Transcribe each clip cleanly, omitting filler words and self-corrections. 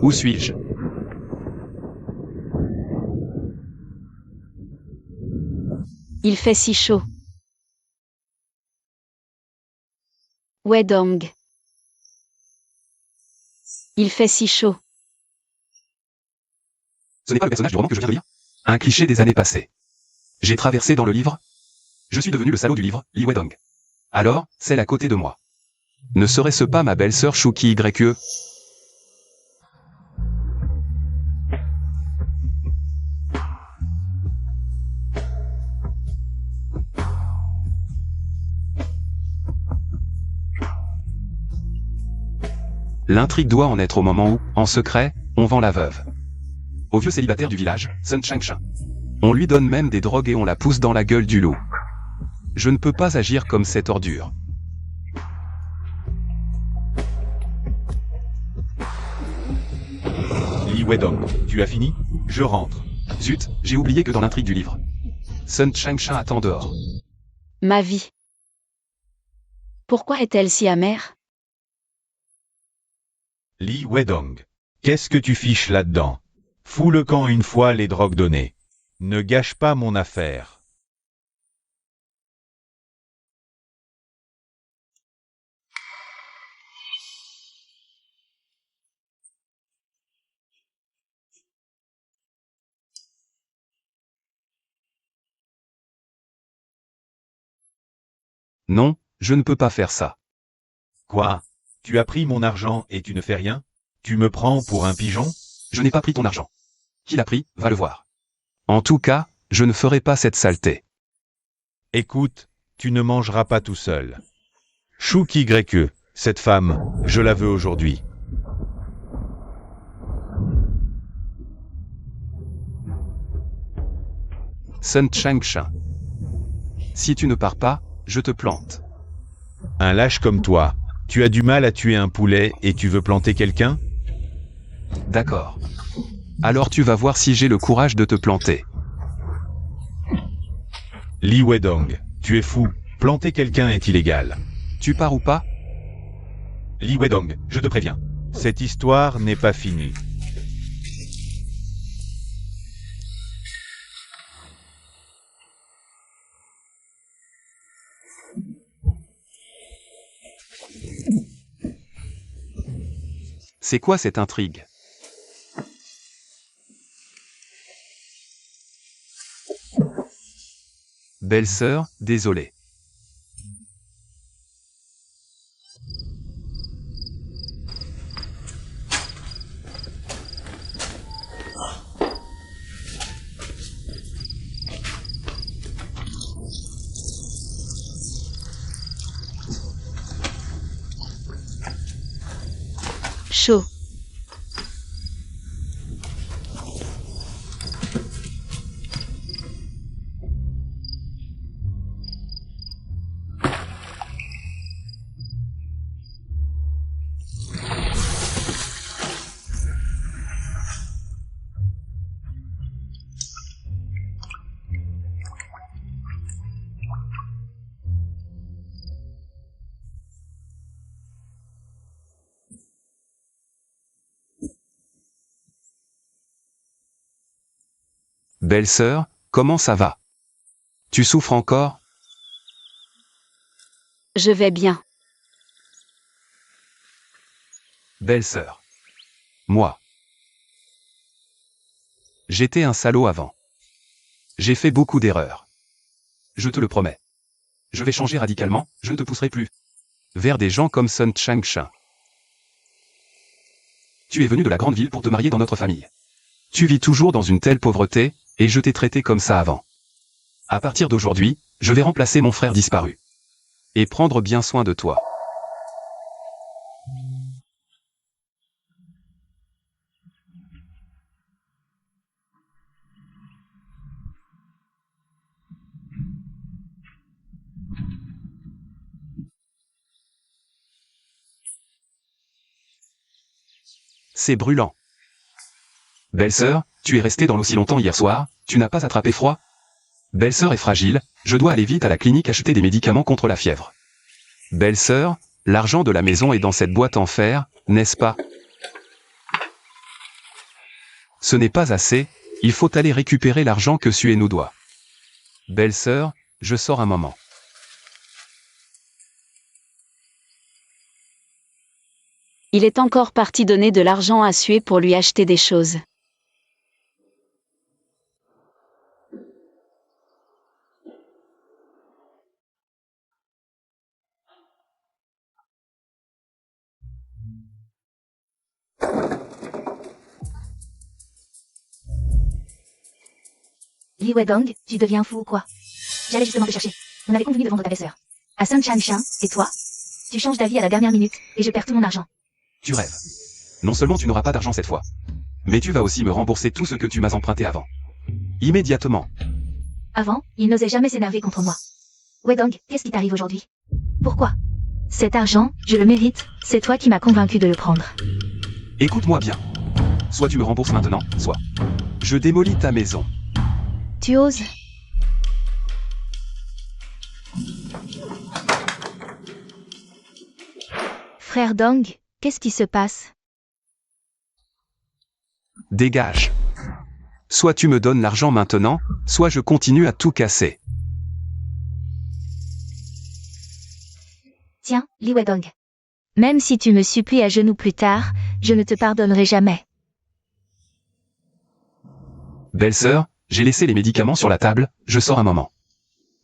Où suis-je? Il fait si chaud. Wedong. Il fait si chaud. Ce n'est pas le personnage du roman que je viens de lire? Un cliché des années passées. J'ai traversé dans le livre. Je suis devenu le salaud du livre, Li Wedong. Alors, celle à côté de moi. Ne serait-ce pas ma belle-sœur Shuki YE? L'intrigue doit en être au moment où, en secret, on vend la veuve au vieux célibataire du village, Sun Changsha. On lui donne même des drogues et on la pousse dans la gueule du loup. Je ne peux pas agir comme cette ordure. Li Wedong, tu as fini? Je rentre. Zut, j'ai oublié que dans l'intrigue du livre, Sun Changsha attend dehors. Ma vie. Pourquoi est-elle si amère? Li Wedong, qu'est-ce que tu fiches là-dedans? Fous le camp une fois les drogues données. Ne gâche pas mon affaire. Non, je ne peux pas faire ça. Quoi? Tu as pris mon argent et tu ne fais rien? Tu me prends pour un pigeon? Je n'ai pas pris ton argent. Qui l'a pris, va le voir. En tout cas, je ne ferai pas cette saleté. Écoute, tu ne mangeras pas tout seul. Shuki YE, cette femme, je la veux aujourd'hui. Sun Changsha. Si tu ne pars pas, je te plante. Un lâche comme toi, tu as du mal à tuer un poulet et tu veux planter quelqu'un? D'accord. Alors tu vas voir si j'ai le courage de te planter. Li Wedong, tu es fou, planter quelqu'un est illégal. Tu pars ou pas? Li Wedong, je te préviens, cette histoire n'est pas finie. C'est quoi cette intrigue? Belle-sœur, désolé. Chaud. Belle-sœur, comment ça va? Tu souffres encore? Je vais bien. Belle-sœur. Moi. J'étais un salaud avant. J'ai fait beaucoup d'erreurs. Je te le promets. Je vais changer radicalement, je ne te pousserai plus vers des gens comme Sun Changsha. Tu es venu de la grande ville pour te marier dans notre famille. Tu vis toujours dans une telle pauvreté, et je t'ai traité comme ça avant. À partir d'aujourd'hui, je vais remplacer mon frère disparu. Et prendre bien soin de toi. C'est brûlant. Belle-sœur, tu es restée dans l'eau si longtemps hier soir, tu n'as pas attrapé froid? Belle-sœur est fragile, je dois aller vite à la clinique acheter des médicaments contre la fièvre. Belle-sœur, l'argent de la maison est dans cette boîte en fer, n'est-ce pas? Ce n'est pas assez, il faut aller récupérer l'argent que Sue nous doit. Belle-sœur, je sors un moment. Il est encore parti donner de l'argent à Sue pour lui acheter des choses. Li Wedong, tu deviens fou ou quoi? J'allais justement te chercher. On avait convenu de vendre ta belle-sœur. À Sun Changsha, et toi? Tu changes d'avis à la dernière minute, et je perds tout mon argent. Tu rêves. Non seulement tu n'auras pas d'argent cette fois, mais tu vas aussi me rembourser tout ce que tu m'as emprunté avant. Immédiatement. Avant, il n'osait jamais s'énerver contre moi. Wedong, qu'est-ce qui t'arrive aujourd'hui? Pourquoi? Cet argent, je le mérite, c'est toi qui m'as convaincu de le prendre. Écoute-moi bien. Soit tu me rembourses maintenant, soit je démolis ta maison. Tu oses? Frère Dong, qu'est-ce qui se passe? Dégage. Soit tu me donnes l'argent maintenant, soit je continue à tout casser. Tiens, Li Wedong. Même si tu me supplies à genoux plus tard, je ne te pardonnerai jamais. Belle-sœur, j'ai laissé les médicaments sur la table, je sors un moment.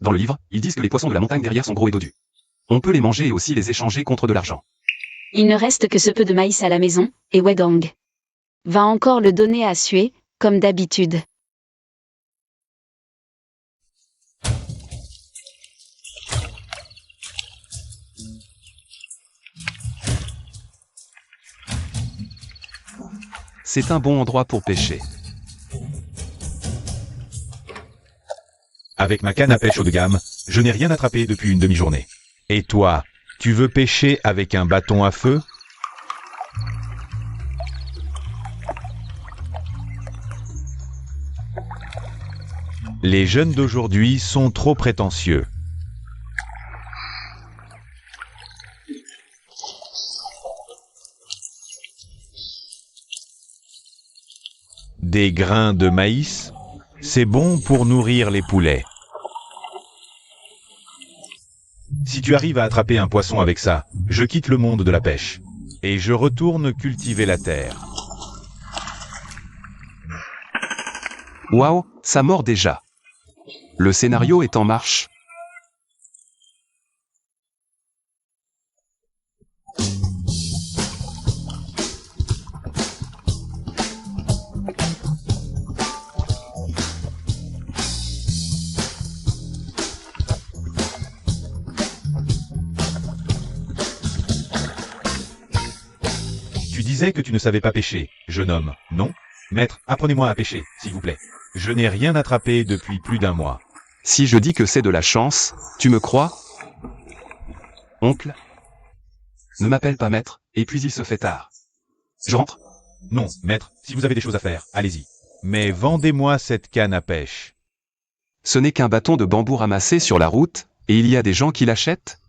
Dans le livre, ils disent que les poissons de la montagne derrière sont gros et dodus. On peut les manger et aussi les échanger contre de l'argent. Il ne reste que ce peu de maïs à la maison, et Wedong va encore le donner à Sue, comme d'habitude. C'est un bon endroit pour pêcher. Avec ma canne à pêche haut de gamme, je n'ai rien attrapé depuis une demi-journée. Et toi, tu veux pêcher avec un bâton à feu? Les jeunes d'aujourd'hui sont trop prétentieux. Des grains de maïs, c'est bon pour nourrir les poulets. Si tu arrives à attraper un poisson avec ça, je quitte le monde de la pêche. Et je retourne cultiver la terre. Waouh, ça mord déjà. Le scénario est en marche. Tu disais que tu ne savais pas pêcher, jeune homme, non? Maître, apprenez-moi à pêcher, s'il vous plaît. Je n'ai rien attrapé depuis plus d'un mois. Si je dis que c'est de la chance, tu me crois? Oncle? Ne m'appelle pas maître, et puis il se fait tard. Je rentre? Non, maître, si vous avez des choses à faire, allez-y. Mais vendez-moi cette canne à pêche. Ce n'est qu'un bâton de bambou ramassé sur la route, et il y a des gens qui l'achètent?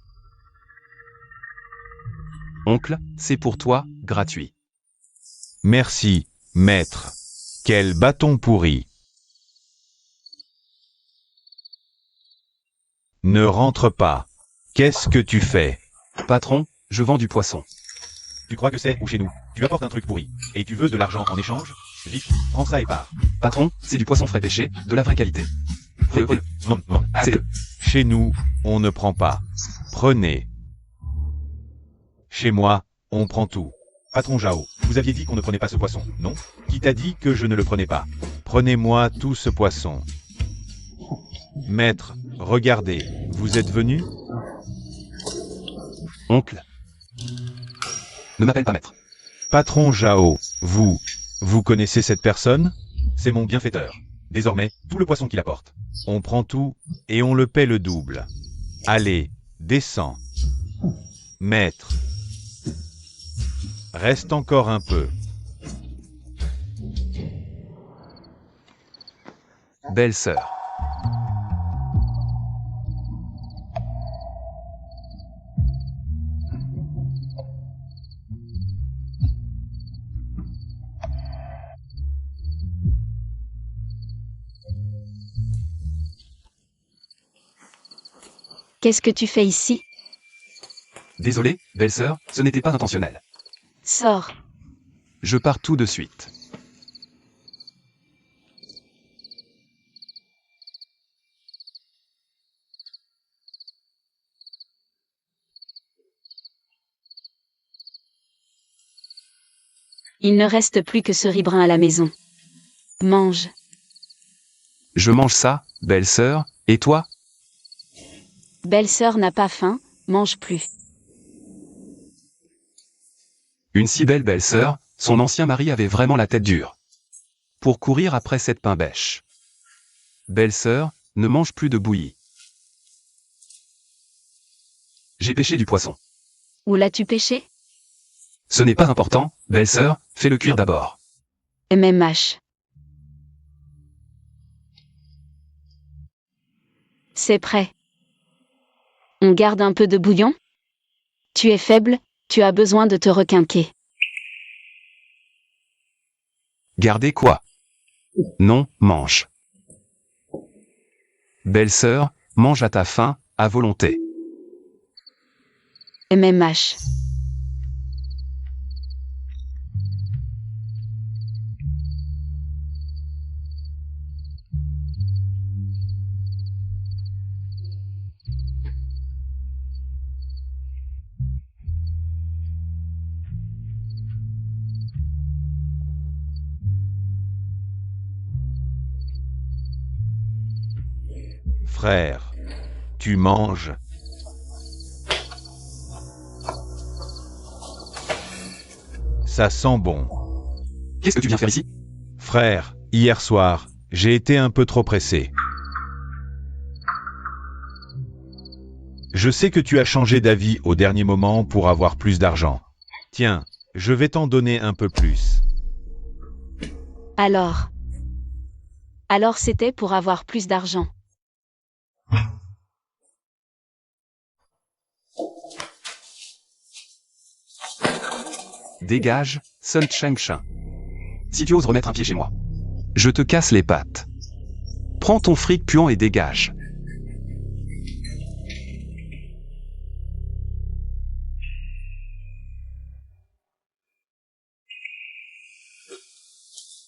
Oncle, c'est pour toi, gratuit. Merci, maître. Quel bâton pourri. Ne rentre pas. Qu'est-ce que tu fais? Patron, je vends du poisson. Tu crois que c'est ou chez nous? Tu apportes un truc pourri. Et tu veux de l'argent en échange? Vite, prends ça et pars. Patron, c'est du poisson frais pêché, de la vraie qualité. Non, non, C'est Chez nous, on ne prend pas. Prenez. Chez moi, on prend tout. Patron Jao, vous aviez dit qu'on ne prenait pas ce poisson, non? Qui t'a dit que je ne le prenais pas? Prenez-moi tout ce poisson. Maître, regardez, vous êtes venu? Oncle. Ne m'appelle pas maître. Patron Jao, vous connaissez cette personne? C'est mon bienfaiteur. Désormais, tout le poisson qu'il apporte. On prend tout et on le paie le double. Allez, descends. Maître. Reste encore un peu. Belle-sœur. Qu'est-ce que tu fais ici? Désolé, belle-sœur, ce n'était pas intentionnel. Sors. Je pars tout de suite. Il ne reste plus que ce riz brun à la maison. Mange. Je mange ça, belle-sœur, et toi? Belle-sœur n'a pas faim, mange plus. Une si belle belle-sœur, son ancien mari avait vraiment la tête dure. Pour courir après cette pain bêche. Belle-sœur, ne mange plus de bouillie. J'ai pêché du poisson. Où l'as-tu pêché? Ce n'est pas important, belle-sœur, fais-le cuire d'abord. MMH. C'est prêt. On garde un peu de bouillon? Tu es faible, tu as besoin de te requinquer. Gardez quoi? Non, mange. Belle-sœur, mange à ta faim, à volonté. MMH. Frère, tu manges. Ça sent bon. Qu'est-ce que tu viens faire ici? Frère, hier soir, j'ai été un peu trop pressé. Je sais que tu as changé d'avis au dernier moment pour avoir plus d'argent. Tiens, je vais t'en donner un peu plus. Alors c'était pour avoir plus d'argent. Dégage, Sun Changsha. Si tu oses remettre un pied chez moi, je te casse les pattes. Prends ton fric puant et dégage.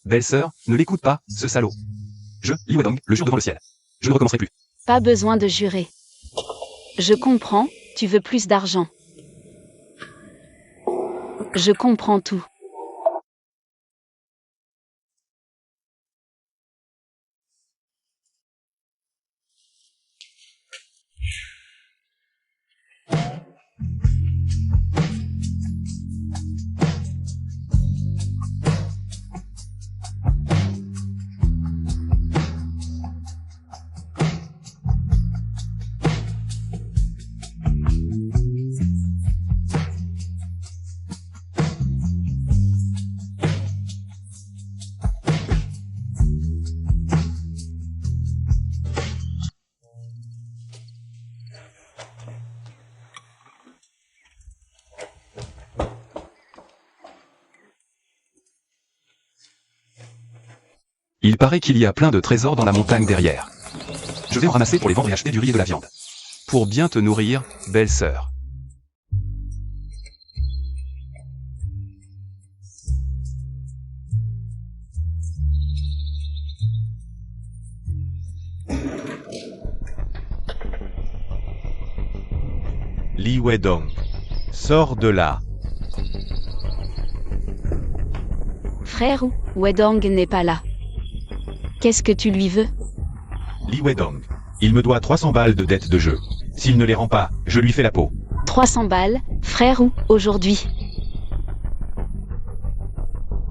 Belle-sœur, ne l'écoute pas, ce salaud. Je, Li Wedong, le jure devant le ciel. Je ne recommencerai plus. Pas besoin de jurer. Je comprends, tu veux plus d'argent. Je comprends tout. Il paraît qu'il y a plein de trésors dans la montagne derrière. Je vais en ramasser pour les vendre et acheter du riz et de la viande. Pour bien te nourrir, belle-sœur. Li Wedong, sors de là. Frère, Wedong n'est pas là. Qu'est-ce que tu lui veux? Li Wedong, il me doit 300 balles de dette de jeu. S'il ne les rend pas, je lui fais la peau. 300 balles, frère, aujourd'hui?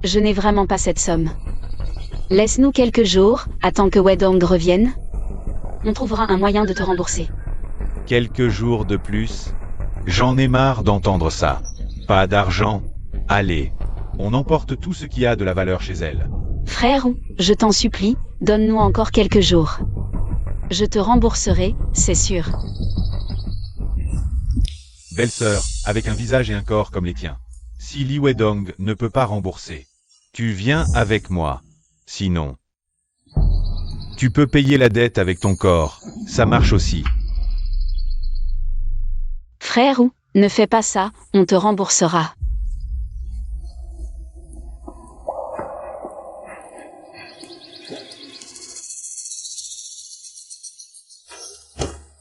Je n'ai vraiment pas cette somme. Laisse-nous quelques jours, attends que Wedong revienne. On trouvera un moyen de te rembourser. Quelques jours de plus. J'en ai marre d'entendre ça. Pas d'argent. Allez, on emporte tout ce qui a de la valeur chez elle. Frère, je t'en supplie, donne-nous encore quelques jours. Je te rembourserai, c'est sûr. Belle-sœur, avec un visage et un corps comme les tiens. Si Li Wedong ne peut pas rembourser, tu viens avec moi. Sinon, tu peux payer la dette avec ton corps, ça marche aussi. Frère ou, ne fais pas ça, on te remboursera.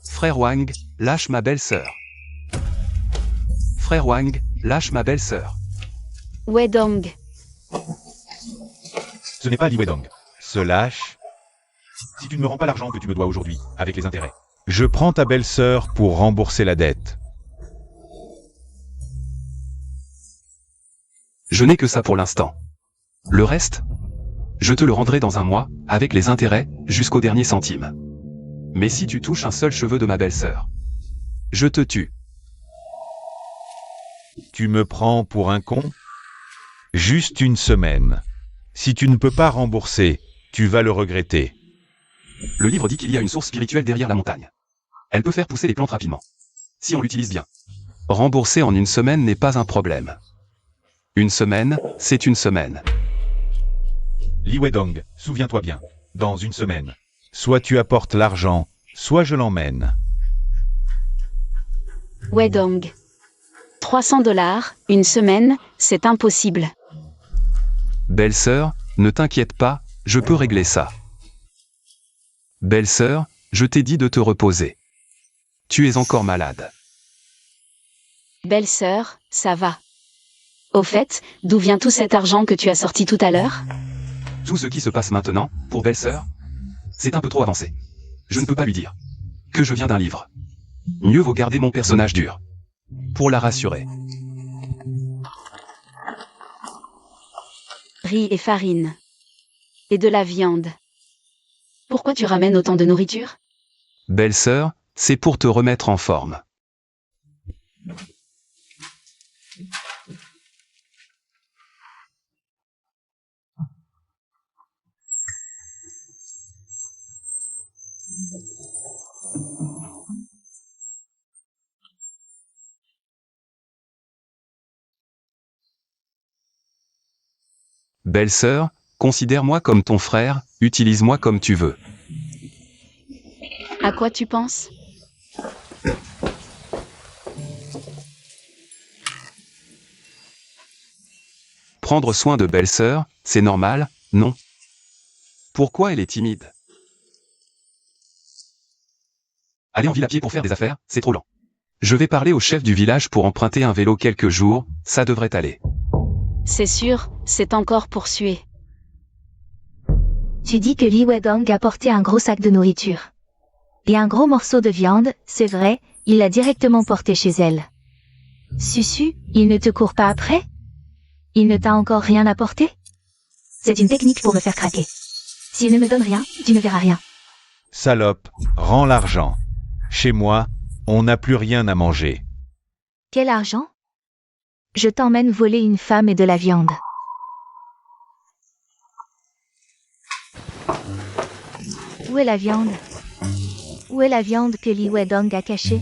Frère Wang, lâche ma belle-sœur. Frère Wang, lâche ma belle-sœur. Wedong. Ce n'est pas Li Wedong. Se lâche. Si tu ne me rends pas l'argent que tu me dois aujourd'hui, avec les intérêts, je prends ta belle-sœur pour rembourser la dette. Je n'ai que ça pour l'instant. Le reste, je te le rendrai dans un mois, avec les intérêts, jusqu'au dernier centime. Mais si tu touches un seul cheveu de ma belle-sœur, je te tue. Tu me prends pour un con? Juste une semaine. Si tu ne peux pas rembourser, tu vas le regretter. Le livre dit qu'il y a une source spirituelle derrière la montagne. Elle peut faire pousser les plantes rapidement. Si on l'utilise bien. Rembourser en une semaine n'est pas un problème. Une semaine, c'est une semaine. Li Wedong, souviens-toi bien. Dans une semaine. Soit tu apportes l'argent, soit je l'emmène. Wedong. 300 $, une semaine, c'est impossible. Belle-sœur, ne t'inquiète pas, je peux régler ça. Belle-sœur, je t'ai dit de te reposer. Tu es encore malade. Belle-sœur, ça va. Au fait, d'où vient tout cet argent que tu as sorti tout à l'heure? Tout ce qui se passe maintenant, pour belle-sœur, c'est un peu trop avancé. Je ne peux pas lui dire que je viens d'un livre. Mieux vaut garder mon personnage dur. Pour la rassurer. Riz et farine. Et de la viande. Pourquoi tu ramènes autant de nourriture? Belle-sœur, c'est pour te remettre en forme. Belle-sœur, considère-moi comme ton frère, utilise-moi comme tu veux. À quoi tu penses? Prendre soin de belle-sœur, c'est normal, non? Pourquoi elle est timide? Aller en ville à pied pour faire des affaires, c'est trop lent. Je vais parler au chef du village pour emprunter un vélo quelques jours, ça devrait aller. C'est sûr, c'est encore pour suer. Tu dis que Li Wedong a porté un gros sac de nourriture. Et un gros morceau de viande, c'est vrai, il l'a directement porté chez elle. Susu, il ne te court pas après? Il ne t'a encore rien apporté? C'est une technique pour me faire craquer. S'il ne me donne rien, tu ne verras rien. Salope, rends l'argent. Chez moi, on n'a plus rien à manger. Quel argent? Je t'emmène voler une femme et de la viande. Où est la viande? Où est la viande que Li Wedong a cachée?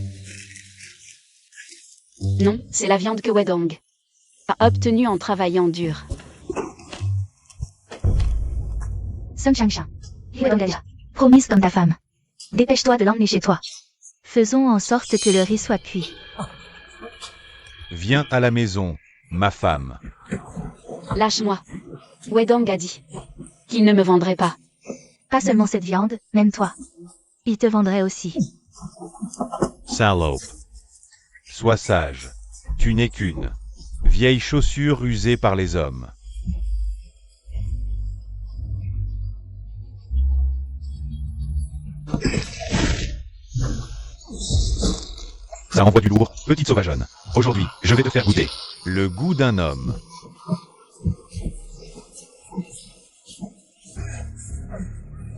Non, c'est la viande que Wedong a obtenue en travaillant dur. Sun Changsha. Li Wedong a déjà promise comme ta femme. Dépêche-toi de l'emmener chez toi. Faisons en sorte que le riz soit cuit. Viens à la maison, ma femme. Lâche-moi. Wedong a dit qu'il ne me vendrait pas. Pas seulement cette viande, même toi. Il te vendrait aussi. Salope. Sois sage. Tu n'es qu'une vieille chaussure usée par les hommes. Ça envoie du lourd, petite sauvageonne. Aujourd'hui, je vais te faire goûter le goût d'un homme.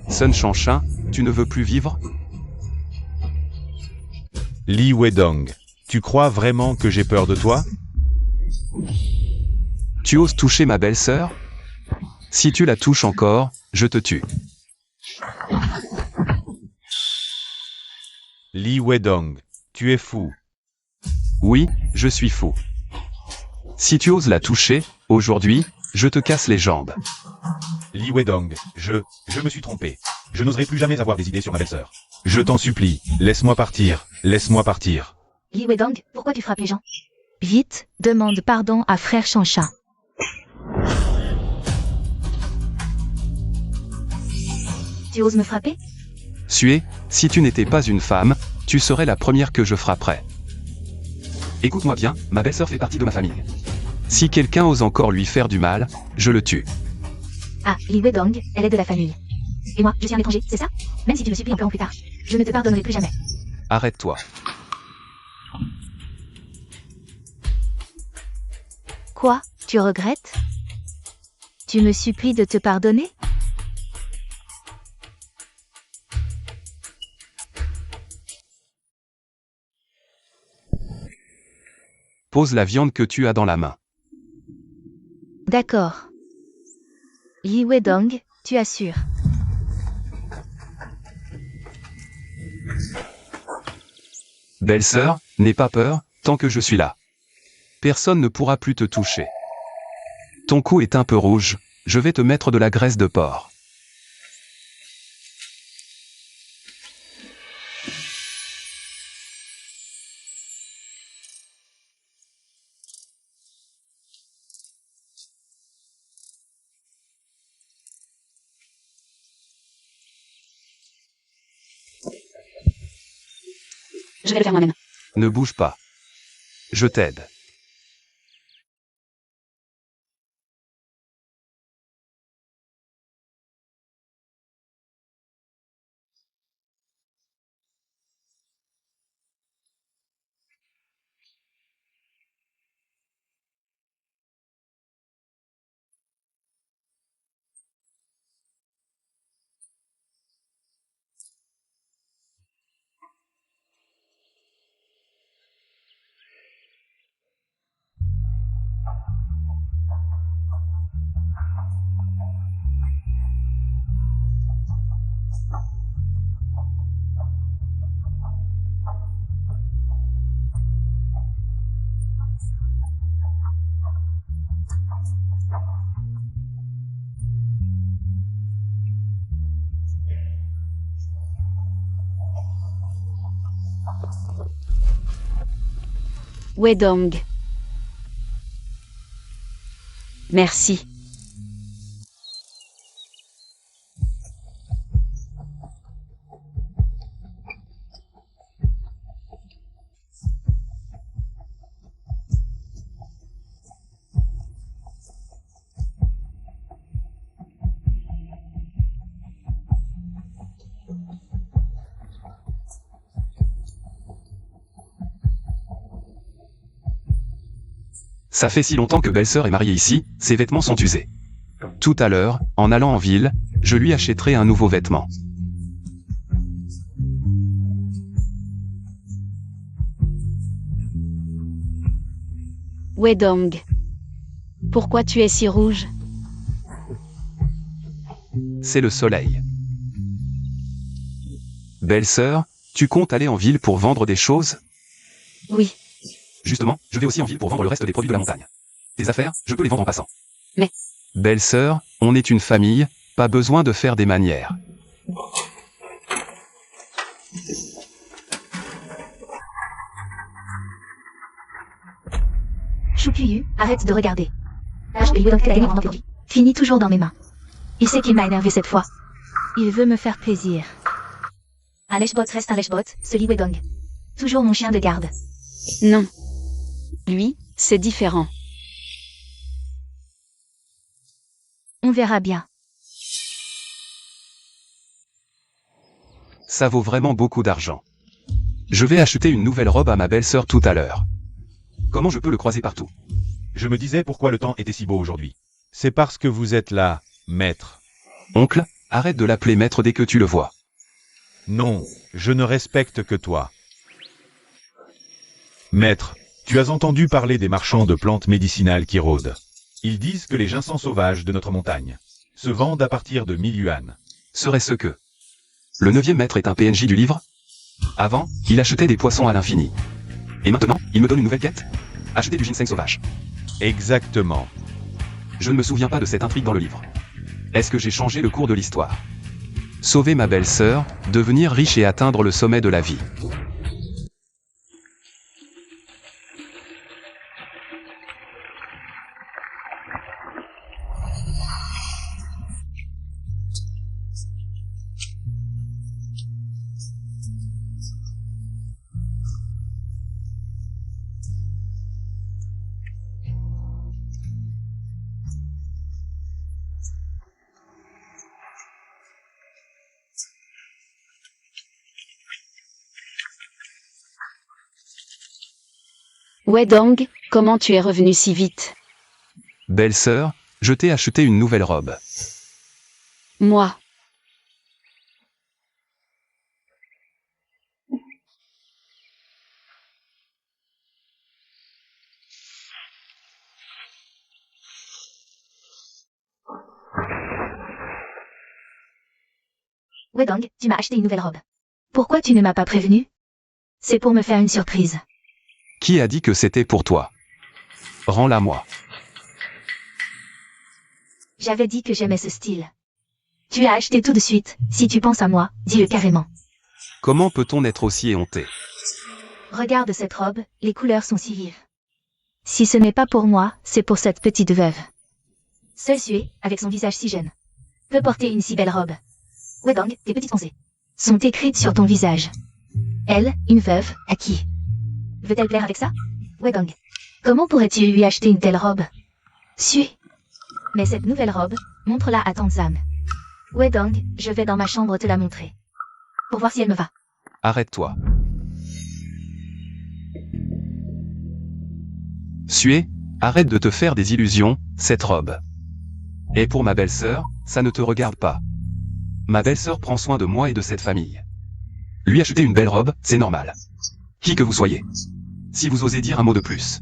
Sun Changsha, tu ne veux plus vivre? Li Wedong, tu crois vraiment que j'ai peur de toi? Tu oses toucher ma belle-sœur? Si tu la touches encore, je te tue. Li Wedong, tu es fou. Oui, je suis fou. Si tu oses la toucher, aujourd'hui, je te casse les jambes. Li Wedong, je me suis trompé. Je n'oserai plus jamais avoir des idées sur ma belle-sœur. Je t'en supplie, laisse-moi partir, laisse-moi partir. Li Wedong, pourquoi tu frappes les gens? Vite, demande pardon à frère Chanchin. Tu oses me frapper? Sue, si tu n'étais pas une femme, tu serais la première que je frapperais. Écoute-moi bien, ma belle-sœur fait partie de ma famille. Si quelqu'un ose encore lui faire du mal, je le tue. Ah, Li Wedong, elle est de la famille. Et moi, je suis un étranger, c'est ça? Même si tu me supplies un peu plus tard, je ne te pardonnerai plus jamais. Arrête-toi. Quoi? Tu regrettes? Tu me supplies de te pardonner? Pose la viande que tu as dans la main. D'accord. Li Wedong, tu assures. Belle-sœur, n'aie pas peur, tant que je suis là. Personne ne pourra plus te toucher. Ton cou est un peu rouge, je vais te mettre de la graisse de porc. Je vais le faire moi-même. Ne bouge pas. Je t'aide. Wedong. Merci. Ça fait si longtemps que belle-sœur est mariée ici, ses vêtements sont usés. Tout à l'heure, en allant en ville, je lui achèterai un nouveau vêtement. Wedong. Pourquoi tu es si rouge? C'est le soleil. Belle-sœur, tu comptes aller en ville pour vendre des choses? Oui. Justement, je vais aussi en ville pour vendre le reste des produits de la montagne. Tes affaires, je peux les vendre en passant. Mais... Belle-sœur, on est une famille, pas besoin de faire des manières. Choupuyu, arrête de regarder. Lâche Li Wedong, qu'elle a gagné aujourd'hui. Fini toujours dans mes mains. Il sait qu'il m'a énervé cette fois. Il veut me faire plaisir. Un lèche-bot reste un lèche-bot, ce Li Wedong. Toujours mon chien de garde. Non. Lui, c'est différent. On verra bien. Ça vaut vraiment beaucoup d'argent. Je vais acheter une nouvelle robe à ma belle-sœur tout à l'heure. Comment je peux le croiser partout? Je me disais pourquoi le temps était si beau aujourd'hui. C'est parce que vous êtes là, maître. Oncle, arrête de l'appeler maître dès que tu le vois. Non, je ne respecte que toi. Maître, tu as entendu parler des marchands de plantes médicinales qui rôdent. Ils disent que les ginseng sauvages de notre montagne se vendent à partir de 1000 yuan. Serait-ce que... Le 9e maître est un PNJ du livre? Avant, il achetait des poissons à l'infini. Et maintenant, il me donne une nouvelle quête? Acheter du ginseng sauvage. Exactement. Je ne me souviens pas de cette intrigue dans le livre. Est-ce que j'ai changé le cours de l'histoire? Sauver ma belle-sœur, devenir riche et atteindre le sommet de la vie. Wedong, comment tu es revenu si vite? Belle-sœur, je t'ai acheté une nouvelle robe. Moi. Wedong, tu m'as acheté une nouvelle robe. Pourquoi tu ne m'as pas prévenu? C'est pour me faire une surprise. Qui a dit que c'était pour toi? Rends-la moi. J'avais dit que j'aimais ce style. Tu l'as acheté tout de suite. Si tu penses à moi, dis-le carrément. Comment peut-on être aussi éhonté? Regarde cette robe, les couleurs sont si vives. Si ce n'est pas pour moi, c'est pour cette petite veuve. Seule Sue, avec son visage si jeune, peut porter une si belle robe. Wedong, tes petites pensées sont écrites sur ton visage. Elle, une veuve, à qui veut-elle plaire avec ça? Wedong, comment pourrais-tu lui acheter une telle robe? Sue. Mais cette nouvelle robe, montre-la à Tante Zam. Wedong, je vais dans ma chambre te la montrer. Pour voir si elle me va. Arrête-toi. Sue, arrête de te faire des illusions, cette robe. Et pour ma belle-sœur, ça ne te regarde pas. Ma belle-sœur prend soin de moi et de cette famille. Lui acheter une belle robe, c'est normal. Qui que vous soyez. Si vous osez dire un mot de plus.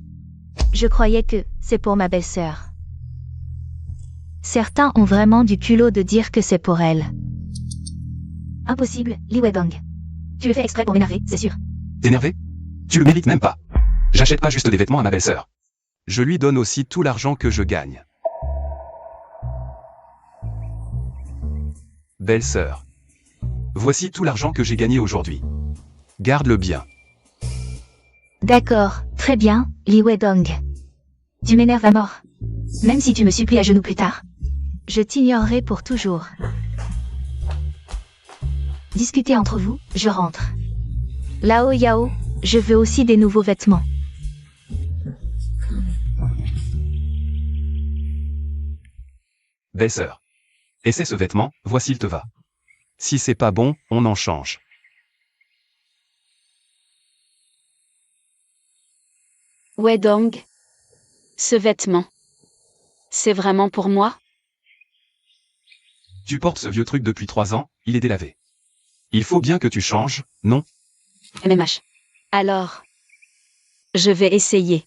Je croyais que c'est pour ma belle-sœur. Certains ont vraiment du culot de dire que c'est pour elle. Impossible, Li Wedong. Tu le fais exprès pour m'énerver, c'est sûr. T'énerver? Tu le mérites même pas. J'achète pas juste des vêtements à ma belle-sœur. Je lui donne aussi tout l'argent que je gagne. Belle-sœur. Voici tout l'argent que j'ai gagné aujourd'hui. Garde-le bien. D'accord, très bien, Li Wedong. Tu m'énerves à mort. Même si tu me supplies à genoux plus tard, je t'ignorerai pour toujours. Discutez entre vous, je rentre. Lao Yao, je veux aussi des nouveaux vêtements. Belle-sœur. Essaie ce vêtement, vois s'il te va. Si c'est pas bon, on en change. Wedong. Ce vêtement. C'est vraiment pour moi? Tu portes ce vieux truc depuis 3 ans, il est délavé. Il faut bien que tu changes, non? MMH. Alors. Je vais essayer.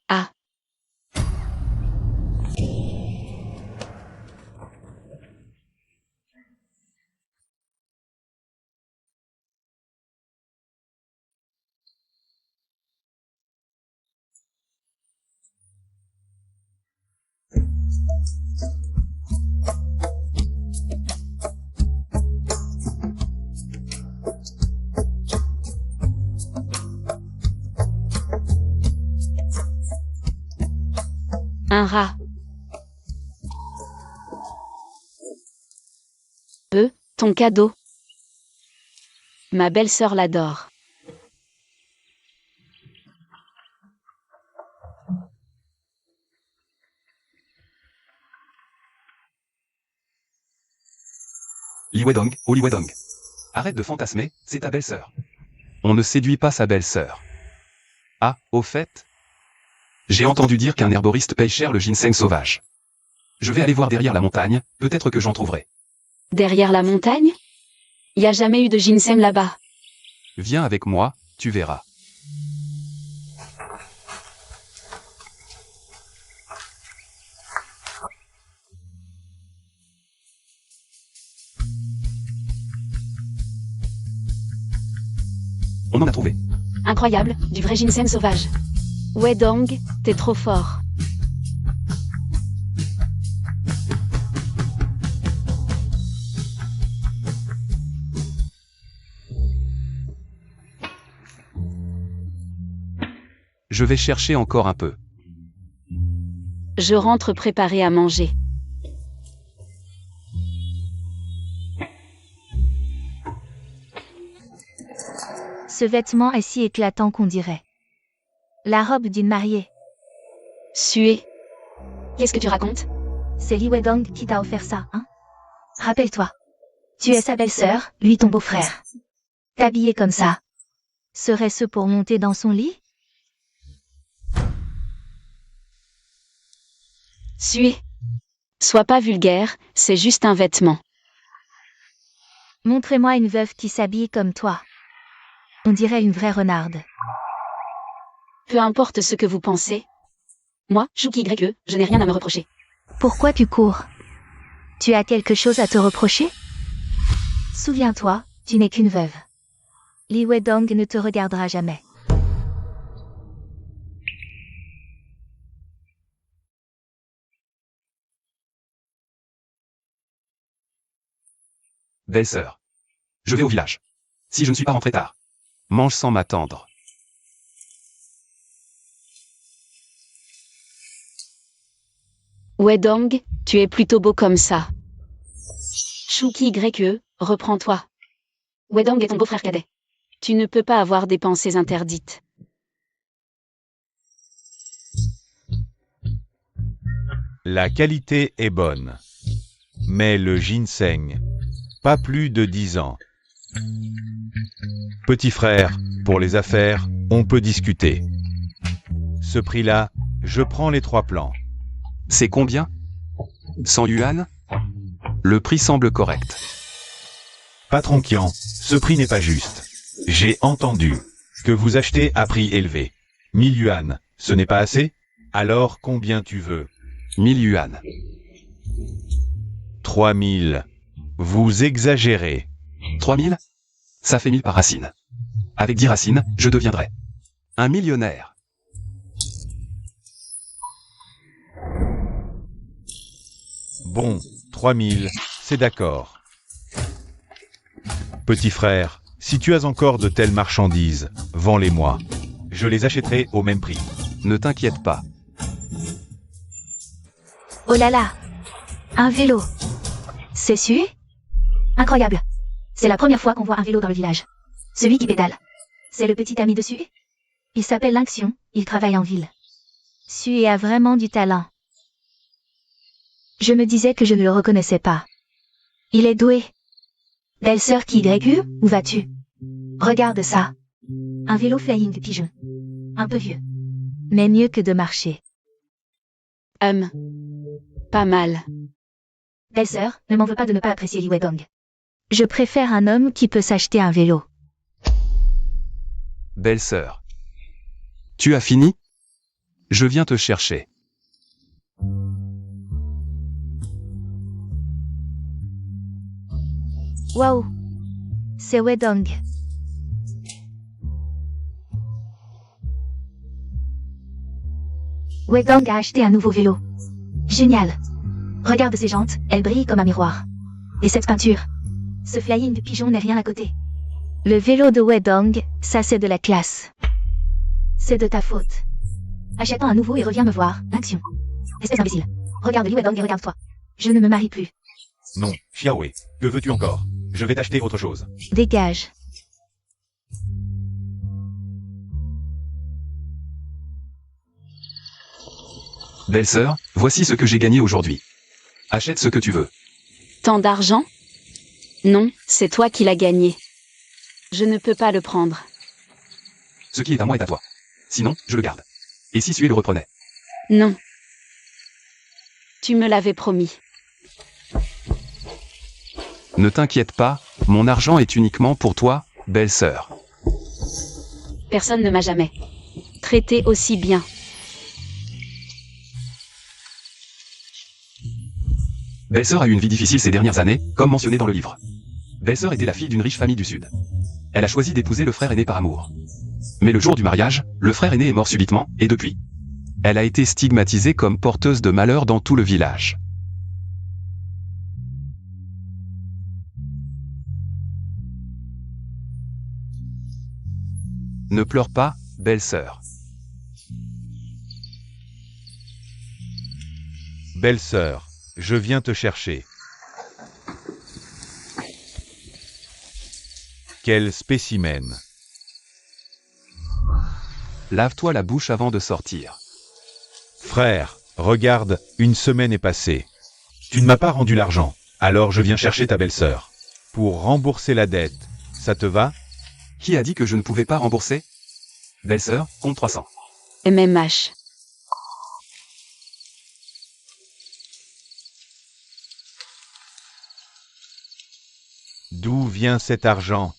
Ah. Un rat. Ton cadeau. Ma belle-sœur l'adore. Li Wedong, oh Li Wedong. Arrête de fantasmer, c'est ta belle-sœur. On ne séduit pas sa belle-sœur. Ah, au fait? J'ai entendu dire qu'un herboriste paye cher le ginseng sauvage. Je vais aller voir derrière la montagne, peut-être que j'en trouverai. Derrière la montagne? Y a jamais eu de ginseng là-bas. Viens avec moi, tu verras. On en a trouvé. Incroyable, du vrai ginseng sauvage. Wedong, t'es trop fort. Je vais chercher encore un peu. Je rentre préparer à manger. Ce vêtement est si éclatant qu'on dirait la robe d'une mariée. Suer. Qu'est-ce que tu racontes? C'est Li Wedong qui t'a offert ça, hein? Rappelle-toi. Tu es sa belle-sœur, lui ton beau-frère. T'habiller comme ça. Serait-ce pour monter dans son lit? Suis. Sois pas vulgaire, c'est juste un vêtement. Montrez-moi une veuve qui s'habille comme toi. On dirait une vraie renarde. Peu importe ce que vous pensez. Moi, Chouki YE, je n'ai rien à me reprocher. Pourquoi tu cours? Tu as quelque chose à te reprocher? Souviens-toi, tu n'es qu'une veuve. Li Wedong ne te regardera jamais. Belle-sœur. Je vais au village. Si je ne suis pas rentré tard. Mange sans m'attendre. Wedong, tu es plutôt beau comme ça. Chouki YE, reprends-toi. Wedong est ton beau-frère cadet. Tu ne peux pas avoir des pensées interdites. La qualité est bonne. Mais le ginseng, pas plus de 10 ans. Petit frère, pour les affaires, on peut discuter. Ce prix-là, je prends les 3 plans. C'est combien 100 yuan? Le prix semble correct. Patron Kian, ce prix n'est pas juste. J'ai entendu que vous achetez à prix élevé. 1000 yuan, ce n'est pas assez? Alors combien tu veux? 1000 yuan. 3000. Vous exagérez. 3000? Ça fait 1000 par racine. Avec 10 racines, je deviendrai un millionnaire. Bon, 3000, c'est d'accord. Petit frère, si tu as encore de telles marchandises, vends-les-moi. Je les achèterai au même prix. Ne t'inquiète pas. Oh là là! Un vélo! C'est Sue? Incroyable! C'est la première fois qu'on voit un vélo dans le village. Celui qui pédale. C'est le petit ami de Sue? Il s'appelle Lynxion, il travaille en ville. Sue a vraiment du talent. Je me disais que je ne le reconnaissais pas. Il est doué. Belle-sœur qui YU, où vas-tu? Regarde ça. Un vélo Flying Pigeon. Un peu vieux. Mais mieux que de marcher. Pas mal. Belle-sœur, ne m'en veux pas de ne pas apprécier Li Wedong. Je préfère un homme qui peut s'acheter un vélo. Belle-sœur. Tu as fini? Je viens te chercher. Waouh! C'est Wedong. Wedong a acheté un nouveau vélo. Génial! Regarde ses jantes, elles brillent comme un miroir. Et cette peinture? Ce flying pigeon n'est rien à côté. Le vélo de Wedong, ça c'est de la classe. C'est de ta faute. Achète un nouveau et reviens me voir, Lynxion. Espèce d'imbécile. Regarde Li Wedong et regarde-toi. Je ne me marie plus. Non, Xiaowei, que veux-tu encore? Je vais t'acheter autre chose. Dégage. Belle-sœur, voici ce que j'ai gagné aujourd'hui. Achète ce que tu veux. Tant d'argent? Non, c'est toi qui l'as gagné. Je ne peux pas le prendre. Ce qui est à moi est à toi. Sinon, je le garde. Et si Sue le reprenait? Non. Tu me l'avais promis. Ne t'inquiète pas, mon argent est uniquement pour toi, belle-sœur. Personne ne m'a jamais traité aussi bien. Belle-sœur a eu une vie difficile ces dernières années, comme mentionné dans le livre. Belle-sœur était la fille d'une riche famille du Sud. Elle a choisi d'épouser le frère aîné par amour. Mais le jour du mariage, le frère aîné est mort subitement, et depuis, elle a été stigmatisée comme porteuse de malheur dans tout le village. Ne pleure pas, belle-sœur. Belle-sœur, je viens te chercher. Quel spécimen. Lave-toi la bouche avant de sortir. Frère, regarde, une semaine est passée. Tu ne m'as pas rendu l'argent, alors je viens chercher ta belle-sœur. Pour rembourser la dette, ça te va? Qui a dit que je ne pouvais pas rembourser? Belle-sœur, compte 300. MMH. D'où vient cet argent?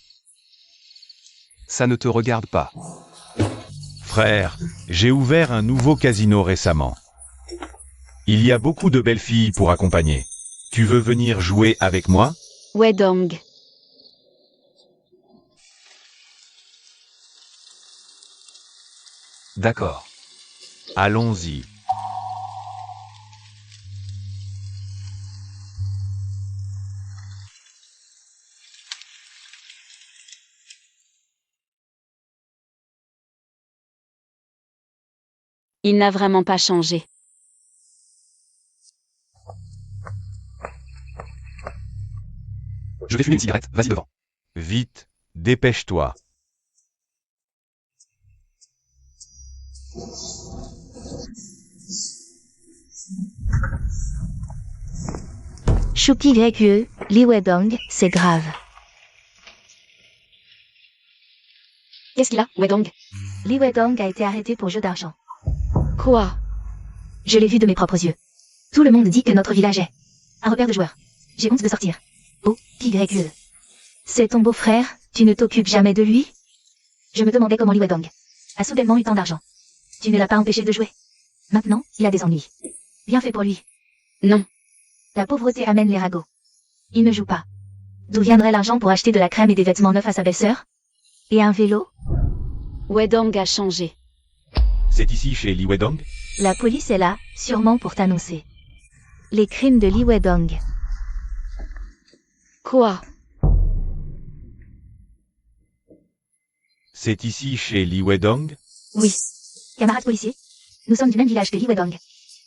Ça ne te regarde pas. Frère, j'ai ouvert un nouveau casino récemment. Il y a beaucoup de belles filles pour accompagner. Tu veux venir jouer avec moi? Wedong. D'accord. Allons-y. Il n'a vraiment pas changé. Je vais fumer une cigarette, vas-y devant. Vite, dépêche-toi. Shuki YQE, Li Wedong, c'est grave. Qu'est-ce qu'il a, Wedong? Li Wedong a été arrêté pour jeu d'argent. Quoi? Je l'ai vu de mes propres yeux. Tout le monde dit que notre village est un repère de joueurs. J'ai honte de sortir. Oh, YQE. C'est ton beau-frère, tu ne t'occupes jamais de lui? Je me demandais comment Li Wedong a soudainement eu tant d'argent. Tu ne l'as pas empêché de jouer. Maintenant, il a des ennuis. Bien fait pour lui. Non. La pauvreté amène les ragots. Il ne joue pas. D'où viendrait l'argent pour acheter de la crème et des vêtements neufs à sa belle-sœur? Et un vélo? Wedong a changé. C'est ici chez Li Wedong? La police est là, sûrement pour t'annoncer les crimes de Li Wedong. Quoi? C'est ici chez Li Wedong? Oui. Camarades policiers, nous sommes du même village que Li Wedong.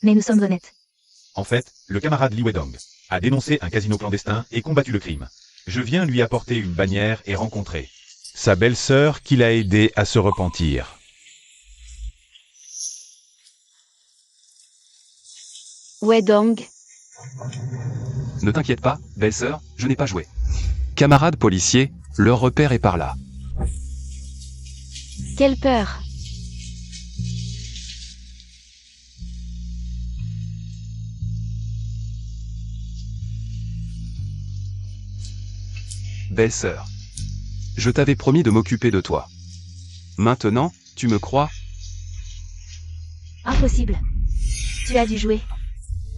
Mais nous sommes honnêtes. En fait, le camarade Li Wedong a dénoncé un casino clandestin et combattu le crime. Je viens lui apporter une bannière et rencontrer sa belle-sœur qui l'a aidé à se repentir. Wedong. Ne t'inquiète pas, belle-sœur, je n'ai pas joué. Camarades policiers, leur repère est par là. Quelle peur. Belle-sœur. Je t'avais promis de m'occuper de toi. Maintenant, tu me crois? Impossible. Tu as dû jouer.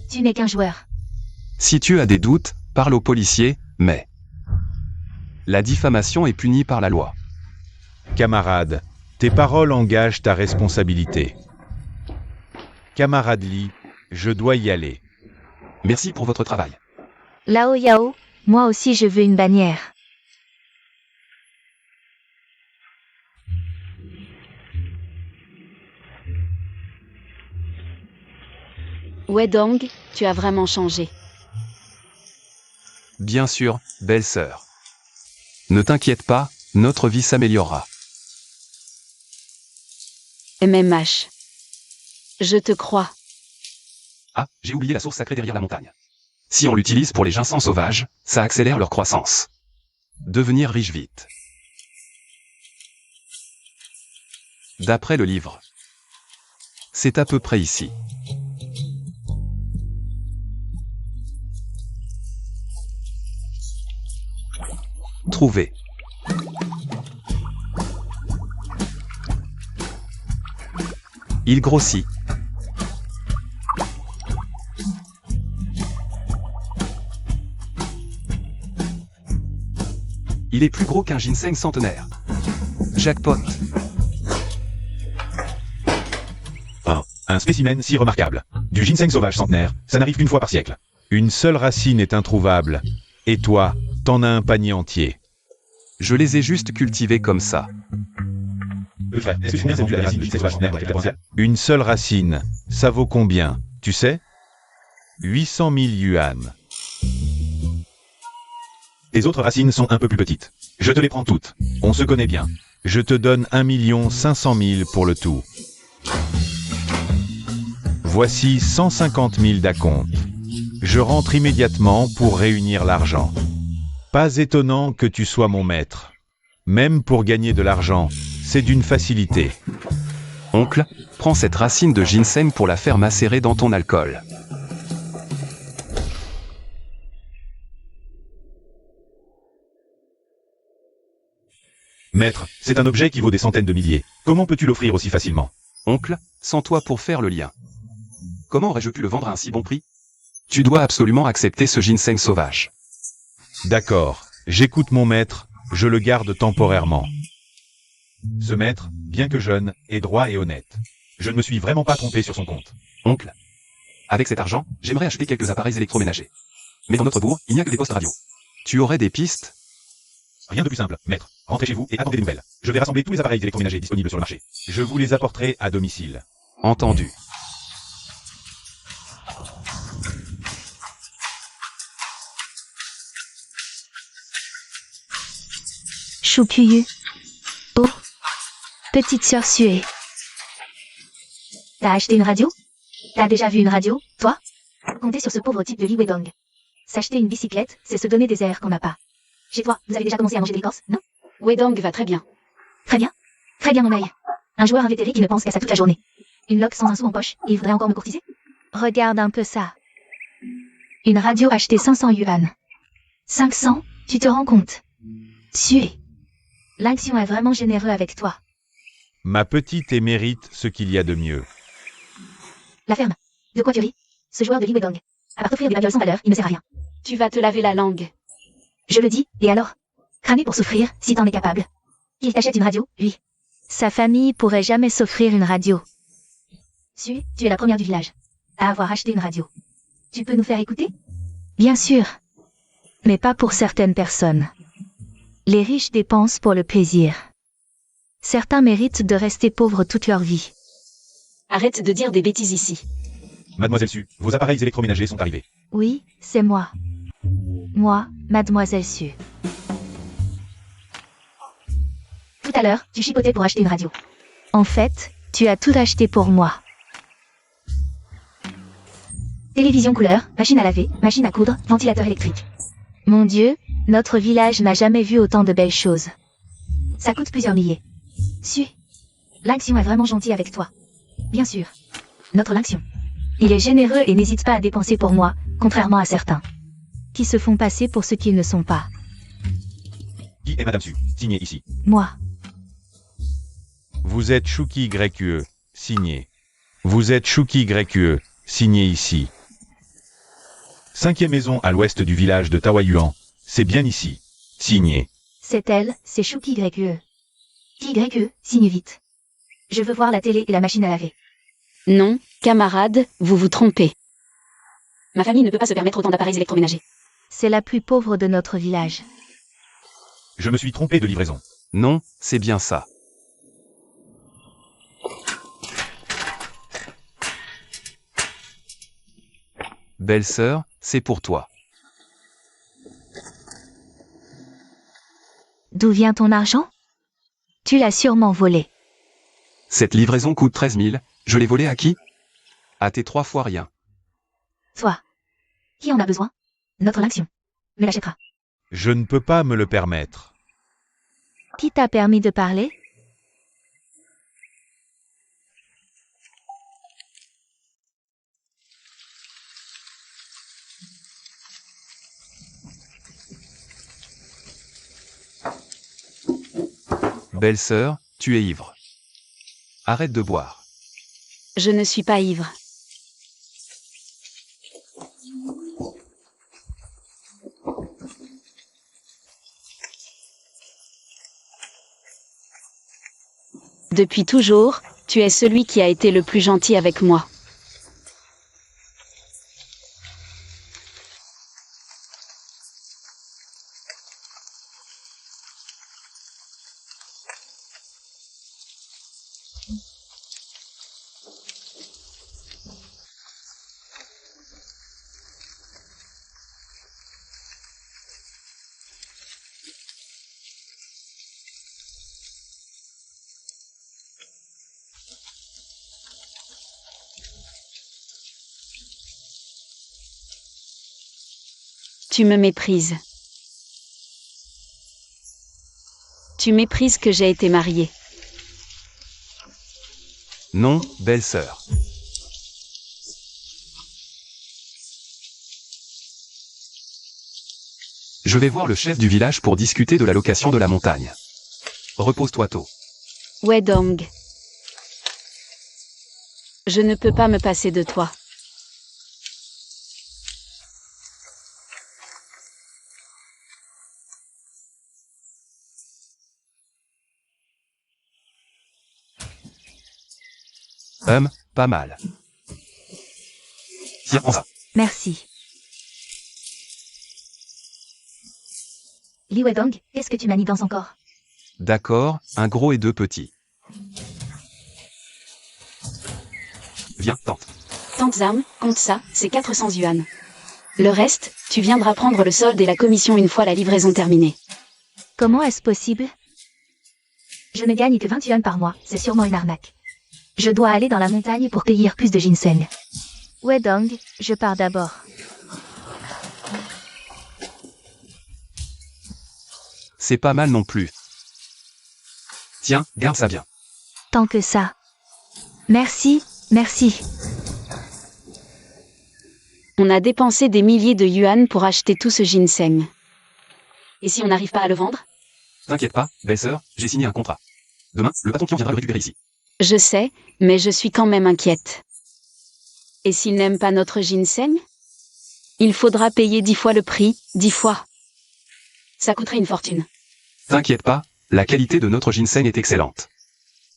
Tu n'es qu'un joueur. Si tu as des doutes, parle aux policiers, mais... La diffamation est punie par la loi. Camarade, tes paroles engagent ta responsabilité. Camarade Li, je dois y aller. Merci pour votre travail. Lao Yao, moi aussi je veux une bannière. Wedong, tu as vraiment changé. Bien sûr, belle-sœur. Ne t'inquiète pas, notre vie s'améliorera. MMH. Je te crois. Ah, j'ai oublié la source sacrée derrière la montagne. Si on l'utilise pour les ginseng sauvages, ça accélère leur croissance. Devenir riche vite. D'après le livre. C'est à peu près ici. Trouvé. Il grossit. Il est plus gros qu'un ginseng centenaire. Jackpot. Un spécimen si remarquable. Du ginseng sauvage centenaire, ça n'arrive qu'une fois par siècle. Une seule racine est introuvable. Et toi, t'en as un panier entier. Je les ai juste cultivés comme ça. Frère, est-ce que tu connais la racine du ginseng sauvage centenaire dans la potentiel? Une seule racine, ça vaut combien, tu sais? 800 000 yuan. Tes autres racines sont un peu plus petites. Je te les prends toutes. On se connaît bien. Je te donne 1 500 000 pour le tout. Voici 150 000 d'acompte. Je rentre immédiatement pour réunir l'argent. Pas étonnant que tu sois mon maître. Même pour gagner de l'argent, c'est d'une facilité. Oncle, prends cette racine de ginseng pour la faire macérer dans ton alcool. Maître, c'est un objet qui vaut des centaines de milliers. Comment peux-tu l'offrir aussi facilement? Oncle, sans toi pour faire le lien. Comment aurais-je pu le vendre à un si bon prix? Tu dois absolument accepter ce ginseng sauvage. D'accord, j'écoute mon maître, je le garde temporairement. Ce maître, bien que jeune, est droit et honnête. Je ne me suis vraiment pas trompé sur son compte. Oncle, avec cet argent, j'aimerais acheter quelques appareils électroménagers. Mais dans notre bourg, il n'y a que des postes radio. Tu aurais des pistes? Rien de plus simple, maître. Rentrez chez vous et attendez des nouvelles. Je vais rassembler tous les appareils électroménagers disponibles sur le marché. Je vous les apporterai à domicile. Entendu. Choucuyu. Oh. Petite sœur Suée. T'as acheté une radio? T'as déjà vu une radio, toi? Comptez sur ce pauvre type de Li Wedong. S'acheter une bicyclette, c'est se donner des airs qu'on n'a pas. Chez toi, vous avez déjà commencé à manger de l'écorce, non? Wedong va très bien. Très bien. Très bien, mon œil. Un joueur invétéré qui ne pense qu'à ça toute la journée. Une loque sans un sou en poche, et il voudrait encore me courtiser? Regarde un peu ça. Une radio achetée 500 yuan. 500, tu te rends compte? Sué. L'action est vraiment généreux avec toi. Ma petite et mérite ce qu'il y a de mieux. La ferme. De quoi tu ris? Ce joueur de Li Wedong. À part t'offrir des babioles sans valeur, il ne sert à rien. Tu vas te laver la langue. Je le dis, et alors? Cramer pour souffrir, si t'en es capable. Il t'achète une radio, lui. Sa famille pourrait jamais s'offrir une radio. Sué, tu es la première du village à avoir acheté une radio. Tu peux nous faire écouter? Bien sûr. Mais pas pour certaines personnes. Les riches dépensent pour le plaisir. Certains méritent de rester pauvres toute leur vie. Arrête de dire des bêtises ici. Mademoiselle Su, vos appareils électroménagers sont arrivés. Oui, c'est moi. Moi, Mademoiselle Su. Tout à l'heure, tu chipotais pour acheter une radio. En fait, tu as tout acheté pour moi. Télévision couleur, machine à laver, machine à coudre, ventilateur électrique. Mon Dieu, notre village n'a jamais vu autant de belles choses. Ça coûte plusieurs milliers. Su. L'action est vraiment gentille avec toi. Bien sûr. Notre l'action. Il est généreux et n'hésite pas à dépenser pour moi, contrairement à certains. Qui se font passer pour ce qu'ils ne sont pas. Qui est Madame Su? Signé ici. Moi. Vous êtes Chouki YQE. Signé. Vous êtes Chouki YQE. Signé ici. 5e maison à l'ouest du village de Taoyuan. C'est bien ici. Signé. C'est elle, c'est Chouki YE. YE, signe vite. Je veux voir la télé et la machine à laver. Non, camarade, vous vous trompez. Ma famille ne peut pas se permettre autant d'appareils électroménagers. C'est la plus pauvre de notre village. Je me suis trompé de livraison. Non, c'est bien ça. Belle-sœur, c'est pour toi. D'où vient ton argent? Tu l'as sûrement volé. Cette livraison coûte 13 000. Je l'ai volée à qui? À tes 3 fois rien. Toi. Qui en a besoin? Notre l'action. Me l'achètera. Je ne peux pas me le permettre. Qui t'a permis de parler? Belle-sœur, tu es ivre. Arrête de boire. Je ne suis pas ivre. Depuis toujours, tu es celui qui a été le plus gentil avec moi. Tu me méprises. Tu méprises que j'ai été mariée. Non, belle-sœur. Je vais voir le chef du village pour discuter de la location de la montagne. Repose-toi tôt. Wedong. Je ne peux pas me passer de toi. Pas mal. Tiens, prends ça. Merci. Li Wedong, qu'est-ce que tu manigances encore? D'accord, un gros et deux petits. Viens, tente. Tante Zam, compte ça, c'est 400 yuan. Le reste, tu viendras prendre le solde et la commission une fois la livraison terminée. Comment est-ce possible? Je ne gagne que 20 yuan par mois, c'est sûrement une arnaque. Je dois aller dans la montagne pour cueillir plus de ginseng. Wedong, je pars d'abord. C'est pas mal non plus. Tiens, garde ça bien. Tant que ça. Merci, merci. On a dépensé des milliers de yuan pour acheter tout ce ginseng. Et si on n'arrive pas à le vendre? T'inquiète pas, belle-sœur, j'ai signé un contrat. Demain, le patron qui viendra le récupérer ici. Je sais, mais je suis quand même inquiète. Et s'il n'aime pas notre ginseng? Il faudra payer 10 fois le prix, 10 fois. Ça coûterait une fortune. T'inquiète pas, la qualité de notre ginseng est excellente.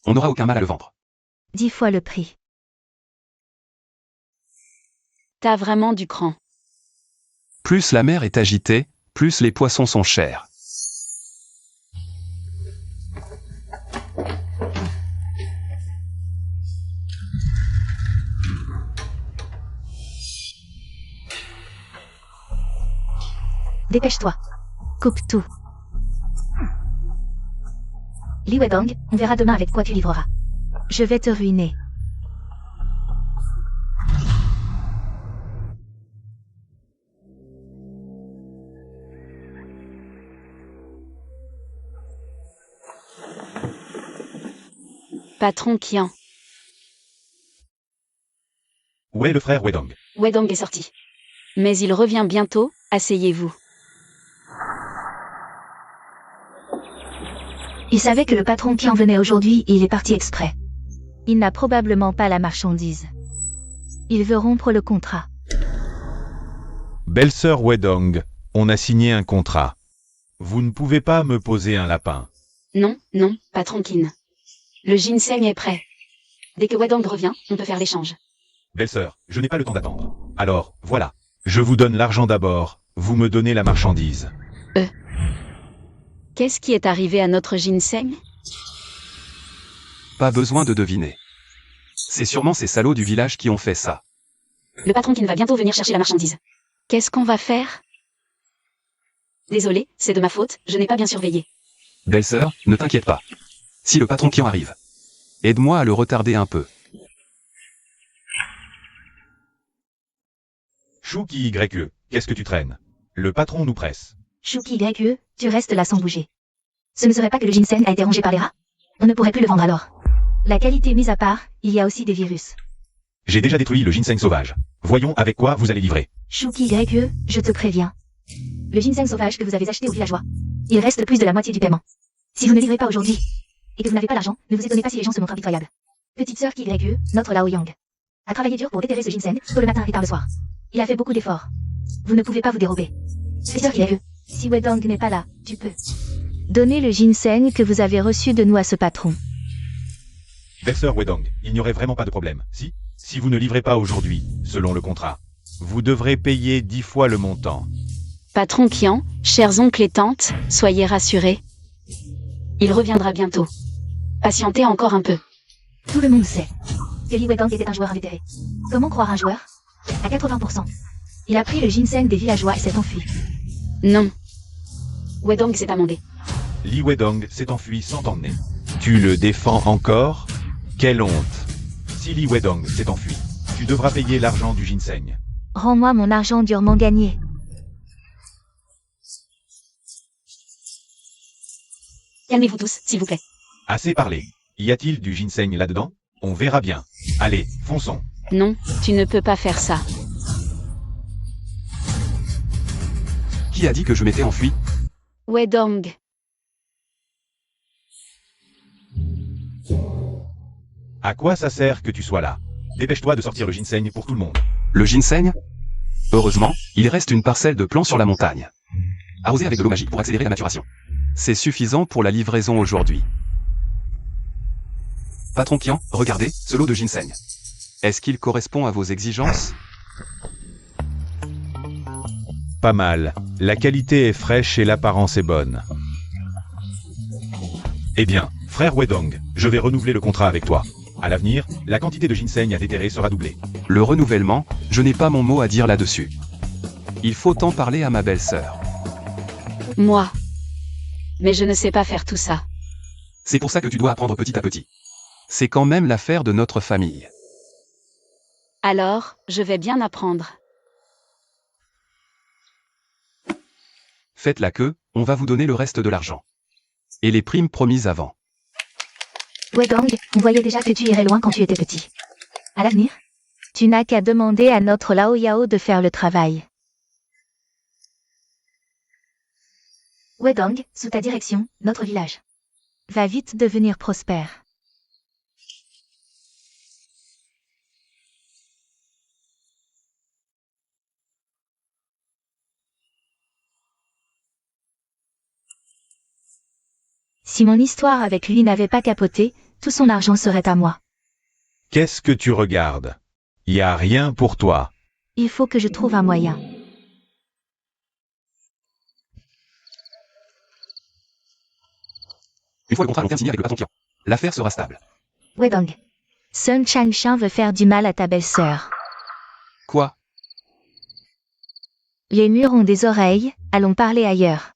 On n'aura aucun mal à le vendre. 10 fois le prix. T'as vraiment du cran. Plus la mer est agitée, plus les poissons sont chers. Dépêche-toi. Coupe tout. Li Wedong, on verra demain avec quoi tu livreras. Je vais te ruiner. Patron Qian. Où est le frère Wedong? Wedong est sorti. Mais il revient bientôt, asseyez-vous. Il savait que le patron qui en venait aujourd'hui et il est parti exprès. Il n'a probablement pas la marchandise. Il veut rompre le contrat. Belle-sœur Wedong, on a signé un contrat. Vous ne pouvez pas me poser un lapin. Non, non, patron Qin. Le ginseng est prêt. Dès que Wedong revient, on peut faire l'échange. Belle-sœur, je n'ai pas le temps d'attendre. Alors, voilà. Je vous donne l'argent d'abord, vous me donnez la marchandise. Qu'est-ce qui est arrivé à notre ginseng? Pas besoin de deviner. C'est sûrement ces salauds du village qui ont fait ça. Le patron Qin va bientôt venir chercher la marchandise. Qu'est-ce qu'on va faire? Désolé, c'est de ma faute, je n'ai pas bien surveillé. Belle-sœur, ne t'inquiète pas. Si le patron qui en arrive, aide-moi à le retarder un peu. Chouki YE, qu'est-ce que tu traînes? Le patron nous presse. Chouki YE, tu restes là sans bouger. Ce ne serait pas que le ginseng a été rongé par les rats? On ne pourrait plus le vendre alors. La qualité mise à part, il y a aussi des virus. J'ai déjà détruit le ginseng sauvage. Voyons avec quoi vous allez livrer. Chouki YE, je te préviens. Le ginseng sauvage que vous avez acheté aux villageois. Il reste plus de la moitié du paiement. Si vous ne livrez pas aujourd'hui, et que vous n'avez pas l'argent, ne vous étonnez pas si les gens se montrent impitoyables. Petite sœur YE, notre Lao Yang, a travaillé dur pour déterrer ce ginseng, tôt le matin et tard le soir. Il a fait beaucoup d'efforts. Vous ne pouvez pas vous dérober. Petite sœur YE, si Wedong n'est pas là, tu peux. Donnez le ginseng que vous avez reçu de nous à ce patron. Belle-sœur Wedong, il n'y aurait vraiment pas de problème. Si vous ne livrez pas aujourd'hui, selon le contrat, vous devrez payer 10 fois le montant. Patron Qian, chers oncles et tantes, soyez rassurés. Il reviendra bientôt. Patientez encore un peu. Tout le monde sait que Li Wedong était un joueur invétéré. Comment croire un joueur? À 80%. Il a pris le ginseng des villageois et s'est enfui. Non. Wedong s'est amendé. Li Wedong s'est enfui sans t'emmener. Tu le défends encore? Quelle honte! Si Li Wedong s'est enfui, tu devras payer l'argent du ginseng. Rends-moi mon argent durement gagné. Calmez-vous tous, s'il vous plaît. Assez parlé. Y a-t-il du ginseng là-dedans? On verra bien. Allez, fonçons. Non, tu ne peux pas faire ça. Qui a dit que je m'étais enfui? Wedong. À quoi ça sert que tu sois là? Dépêche-toi de sortir le ginseng pour tout le monde. Le ginseng? Heureusement, il reste une parcelle de plants sur la montagne. Arrosé avec de l'eau magique pour accélérer la maturation. C'est suffisant pour la livraison aujourd'hui. Patron Qian, regardez, ce lot de ginseng. Est-ce qu'il correspond à vos exigences? Pas mal. La qualité est fraîche et l'apparence est bonne. Eh bien, frère Wedong, je vais renouveler le contrat avec toi. À l'avenir, la quantité de ginseng à déterrer sera doublée. Le renouvellement, je n'ai pas mon mot à dire là-dessus. Il faut en parler à ma belle-sœur. Moi. Mais je ne sais pas faire tout ça. C'est pour ça que tu dois apprendre petit à petit. C'est quand même l'affaire de notre famille. Alors, je vais bien apprendre. Faites la queue, on va vous donner le reste de l'argent. Et les primes promises avant. Wedong, on voyait déjà que tu irais loin quand tu étais petit. À l'avenir, tu n'as qu'à demander à notre Lao Yao de faire le travail. Wedong, sous ta direction, notre village va vite devenir prospère. Si mon histoire avec lui n'avait pas capoté, tout son argent serait à moi. Qu'est-ce que tu regardes? Y a rien pour toi. Il faut que je trouve un moyen. Une fois le contrat long terme signé avec le patron Qian, l'affaire sera stable. Wedong. Sun Changshan veut faire du mal à ta belle-sœur. Quoi? Les murs ont des oreilles, allons parler ailleurs.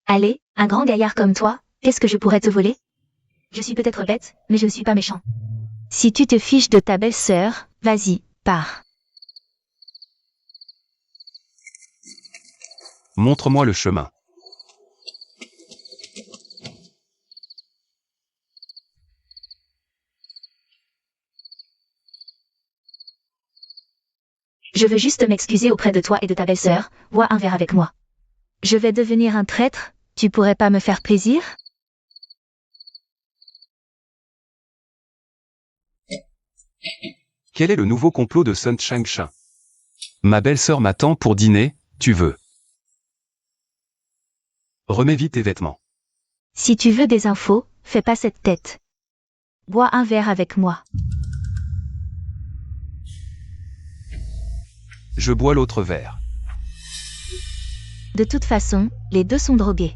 Allez, un grand gaillard comme toi, qu'est-ce que je pourrais te voler? Je suis peut-être bête, mais je ne suis pas méchant. Si tu te fiches de ta belle-sœur, vas-y, pars. Montre-moi le chemin. Je veux juste m'excuser auprès de toi et de ta belle-sœur, bois un verre avec moi. Je vais devenir un traître, tu pourrais pas me faire plaisir? Quel est le nouveau complot de Sun Changshan? Ma belle-sœur m'attend pour dîner, tu veux? Remets vite tes vêtements. Si tu veux des infos, fais pas cette tête. Bois un verre avec moi. Je bois l'autre verre. De toute façon, les deux sont drogués.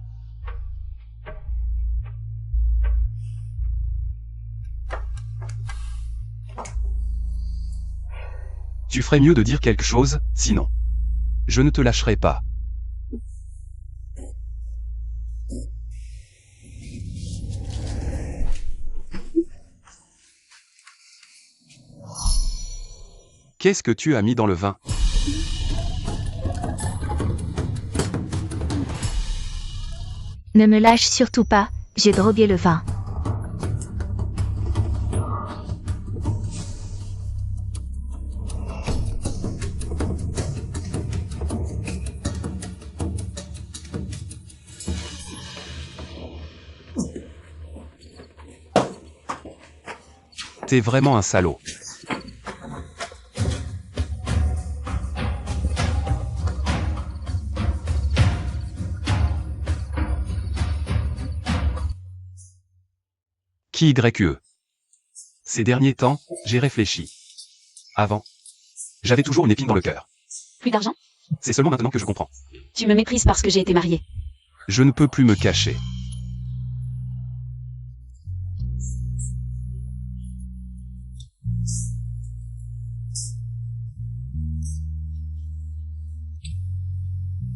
Tu ferais mieux de dire quelque chose, sinon. Je ne te lâcherai pas. Qu'est-ce que tu as mis dans le vin? Ne me lâche surtout pas, j'ai drogué le vin. T'es vraiment un salaud. QYE. Ces derniers temps, j'ai réfléchi. Avant, j'avais toujours une épine dans le cœur. Plus d'argent? C'est seulement maintenant que je comprends. Tu me méprises parce que j'ai été mariée. Je ne peux plus me cacher.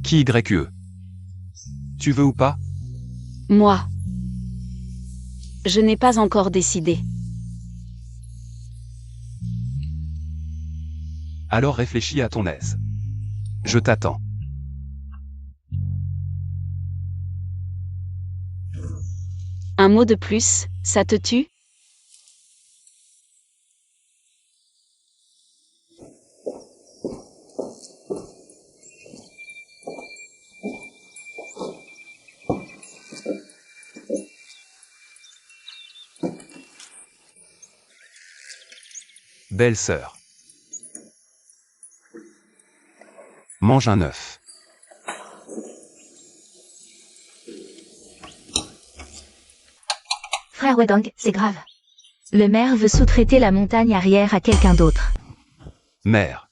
QYE. Tu veux ou pas? Moi. Je n'ai pas encore décidé. Alors réfléchis à ton aise. Je t'attends. Un mot de plus, ça te tue? Belle-sœur. Mange un œuf. Frère Wedong, c'est grave. Le maire veut sous-traiter la montagne arrière à quelqu'un d'autre. Mère.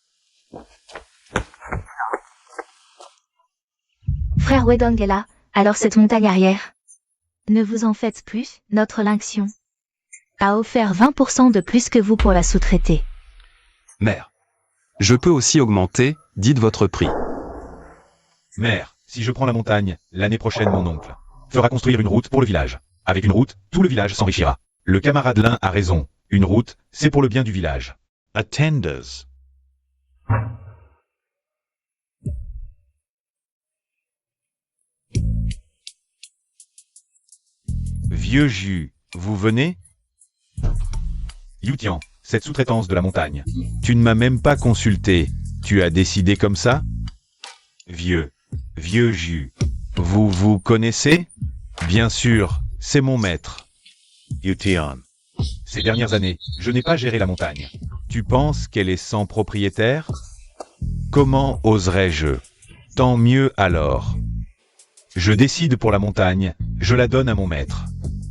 Frère Wedong est là, alors cette montagne arrière. Ne vous en faites plus, notre Lynxion a offert 20% de plus que vous pour la sous-traiter. Mère. Je peux aussi augmenter, dites votre prix. Mère, si je prends la montagne, l'année prochaine mon oncle fera construire une route pour le village. Avec une route, tout le village s'enrichira. Le camarade Lin a raison. Une route, c'est pour le bien du village. Attenders. Vieux jus, vous venez? Youtian, cette sous-traitance de la montagne. Tu ne m'as même pas consulté. Tu as décidé comme ça? Vieux jus. Vous connaissez? Bien sûr, c'est mon maître. Youtian. Ces dernières années, je n'ai pas géré la montagne. Tu penses qu'elle est sans propriétaire? Comment oserais-je? Tant mieux alors. Je décide pour la montagne, je la donne à mon maître.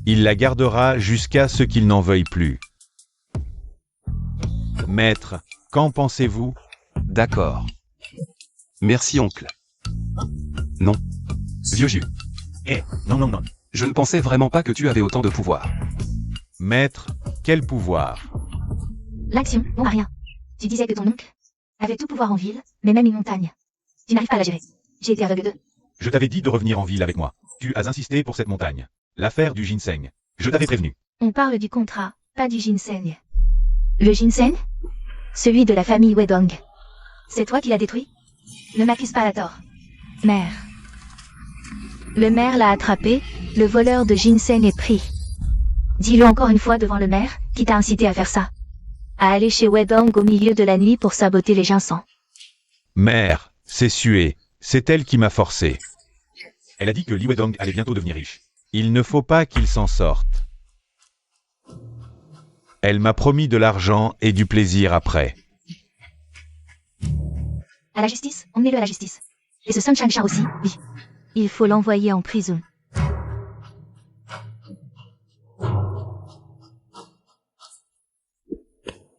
Il la gardera jusqu'à ce qu'il n'en veuille plus. Maître, qu'en pensez-vous? D'accord. Merci oncle. Non. Vieux jus. Non. Je ne pensais vraiment pas que tu avais autant de pouvoir. Maître, quel pouvoir? L'action, bon à rien. Tu disais que ton oncle avait tout pouvoir en ville, mais même une montagne. Tu n'arrives pas à la gérer. J'ai été aveugle de... Je t'avais dit de revenir en ville avec moi. Tu as insisté pour cette montagne. L'affaire du ginseng. Je t'avais prévenu. On parle du contrat, pas du ginseng. Le ginseng? Celui de la famille Wedong. C'est toi qui l'as détruit? Ne m'accuse pas à tort. Mère. Le maire l'a attrapé, le voleur de ginseng est pris. Dis-le encore une fois devant le maire, qui t'a incité à faire ça. À aller chez Wedong au milieu de la nuit pour saboter les ginseng. Mère, c'est Sué. C'est elle qui m'a forcé. Elle a dit que Li Wedong allait bientôt devenir riche. Il ne faut pas qu'il s'en sorte. Elle m'a promis de l'argent et du plaisir après. À la justice, emmenez-le à la justice. Et ce Sun Changsha aussi, oui. Il faut l'envoyer en prison.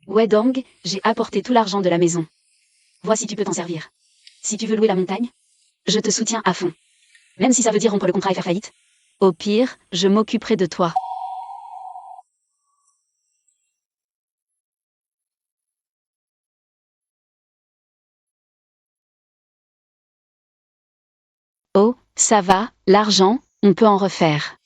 Wedong, j'ai apporté tout l'argent de la maison. Vois si tu peux t'en servir. Si tu veux louer la montagne, je te soutiens à fond. Même si ça veut dire rompre le contrat et faire faillite. Au pire, je m'occuperai de toi. Oh, ça va, l'argent, on peut en refaire.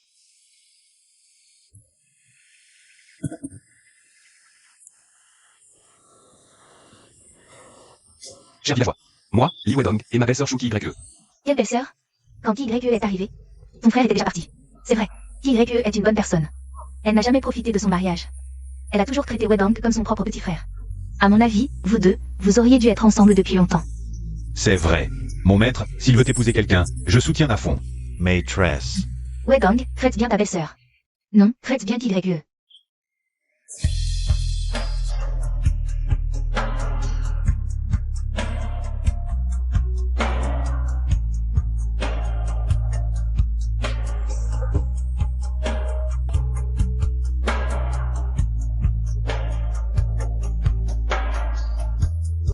Cher villageois. Moi, Li Wedong, et ma belle-sœur Shuki YE. Quelle belle-sœur? Quand YE est arrivé, ton frère était déjà parti. C'est vrai, YE est une bonne personne. Elle n'a jamais profité de son mariage. Elle a toujours traité Wedong comme son propre petit frère. À mon avis, vous deux, vous auriez dû être ensemble depuis longtemps. C'est vrai. Mon maître, s'il veut épouser quelqu'un, je soutiens à fond. Maîtresse. Wedong, traite bien ta belle-sœur. Non, traite bien YE.